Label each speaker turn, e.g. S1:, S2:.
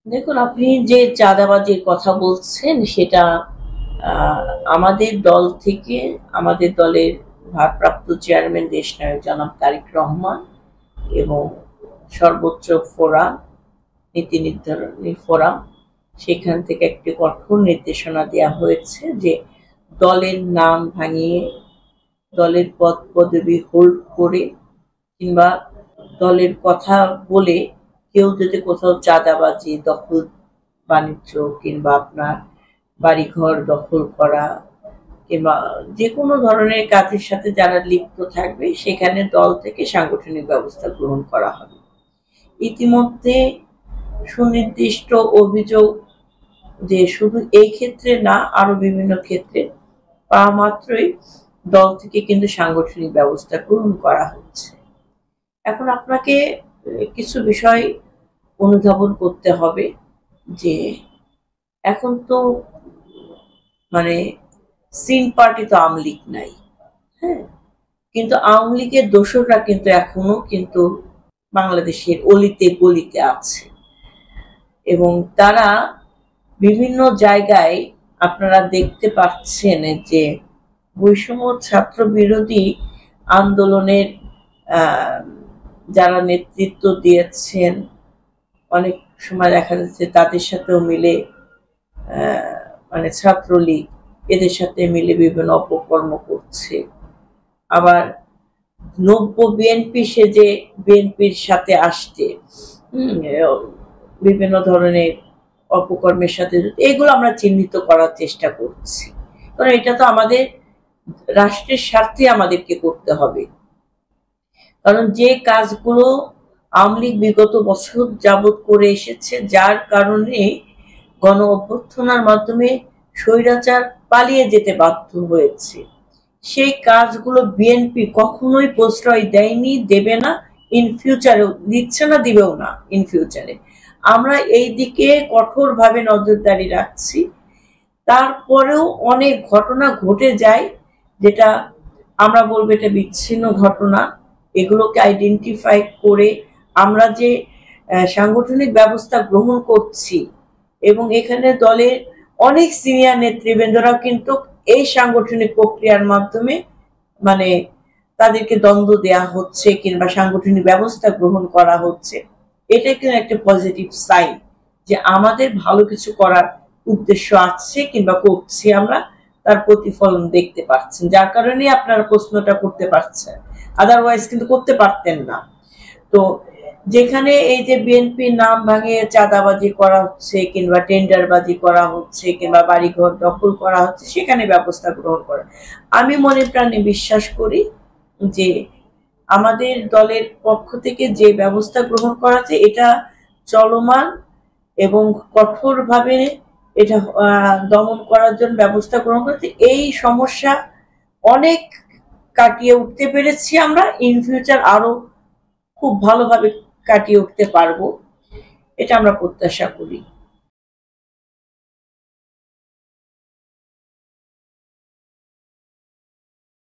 S1: দেখুন, আপনি যে চাঁদাবাজির কথা বলছেন সেটা আমাদের দল থেকে, আমাদের দলের ভারপ্রাপ্ত চেয়ারম্যান দেশনায়ক জনাব তারেক রহমান এবং সর্বোচ্চ ফোরাম, নীতি নির্ধারণী ফোরাম, সেখান থেকে একটি কঠোর নির্দেশনা দেওয়া হয়েছে যে দলের নাম ভাঙিয়ে, দলের পদ পদবি হোল্ড করে কিংবা দলের কথা বলে কেউ যদি কোথাও চাঁদাবাজি, দখল বাণিজ্য কিংবা আপনার বাড়িঘর দখল করা কিংবা যে কোনো ধরনের কাজের সাথে যারা লিপ্ত থাকবে সেখানে দল থেকে সাংগঠনিক ব্যবস্থা গ্রহণ করা হবে। ইতিমধ্যে সুনির্দিষ্ট অভিযোগ যে শুধু এই ক্ষেত্রে না, আরো বিভিন্ন ক্ষেত্রে পাওয়া মাত্রই দল থেকে কিন্তু সাংগঠনিক ব্যবস্থা গ্রহণ করা হচ্ছে। এখন আপনাকে কিছু বিষয় অনুধাবন করতে হবে যে এখন তো মানে সিন পার্টি তো আওয়ামী লীগ নাই, হ্যাঁ, কিন্তু আওয়ামী লীগের দোসররা কিন্তু এখনো কিন্তু বাংলাদেশের অলিতে গলিতে আছে এবং তারা বিভিন্ন জায়গায় আপনারা দেখতে পাচ্ছেন যে বৈষম্য ছাত্র বিরোধী আন্দোলনের যারা নেতৃত্ব দিয়েছেন, অনেক সময় দেখা যাচ্ছে তাদের সাথেও মিলে মানে ছাত্রলীগ এদের সাথে মিলে বিভিন্ন অপকর্ম করছে। আবার নব্য বিএনপি সেজে বিএনপির সাথে আসছে, বিভিন্ন ধরনের অপকর্মের সাথে এগুলো আমরা চিহ্নিত করার চেষ্টা করছি, কারণ এটা তো আমাদের রাষ্ট্রের স্বার্থে আমাদেরকে করতে হবে। কারণ যে কাজগুলো আওয়ামী লীগ বিগত বছর যাবৎ করে এসেছে, যার কারণে গণ অভ্যুত্থানের মাধ্যমে স্বৈরাচার পালিয়ে যেতে বাধ্য হয়েছে, সেই কাজগুলো বিএনপি কখনোই প্রশ্রয় দেয়নি, দেবে না, ইন ফিউচারেও দিচ্ছে না, দিবেও না ইন ফিউচারে। আমরা এই দিকে কঠোরভাবে নজরদারি রাখছি। তারপরেও অনেক ঘটনা ঘটে যায় যেটা আমরা বলবো এটা বিচ্ছিন্ন ঘটনা। এগুলোকে আইডেন্টিফাই করে আমরা যে সাংগঠনিক ব্যবস্থা গ্রহণ করছি এবং এখানে দলের অনেক সিনিয়র নেতৃবৃন্দরা কিন্তু এই সাংগঠনিক প্রক্রিয়ার মাধ্যমে মানে তাদেরকে দ্বন্দ্ব দেয়া হচ্ছে কিংবা সাংগঠনিক ব্যবস্থা গ্রহণ করা হচ্ছে। এটা কিন্তু একটা পজিটিভ সাইন যে আমাদের ভালো কিছু করার উদ্দেশ্য আছে কিংবা করছি আমরা, তার প্রতিফলন দেখতে পাচ্ছেন, যার কারণে আপনারা প্রশ্নটা করতে পারছেন, আদারওয়াইজ কিন্তু করতে পারতেন না। তো যেখানে এই যে বিএনপির নাম ভাঙিয়ে চাঁদাবাজি করা হচ্ছে কিংবা টেন্ডারবাজি করা হচ্ছে কিংবা বাড়িঘর দখল করা হচ্ছে, সেখানে ব্যবস্থা গ্রহণ করা, আমি মনে প্রাণে বিশ্বাস করি যে আমাদের দলের পক্ষ থেকে যে ব্যবস্থা গ্রহণ করা হচ্ছে এটা চলমান এবং কঠোরভাবে এটা দমন করার জন্য ব্যবস্থা গ্রহণ করেছে। এই সমস্যা অনেক কাটিয়ে উঠতে পেরেছি আমরা, ইন ফিউচার আরো খুব ভালোভাবে কাটিয়ে উঠতে পারবো, এটা আমরা প্রত্যাশা করি।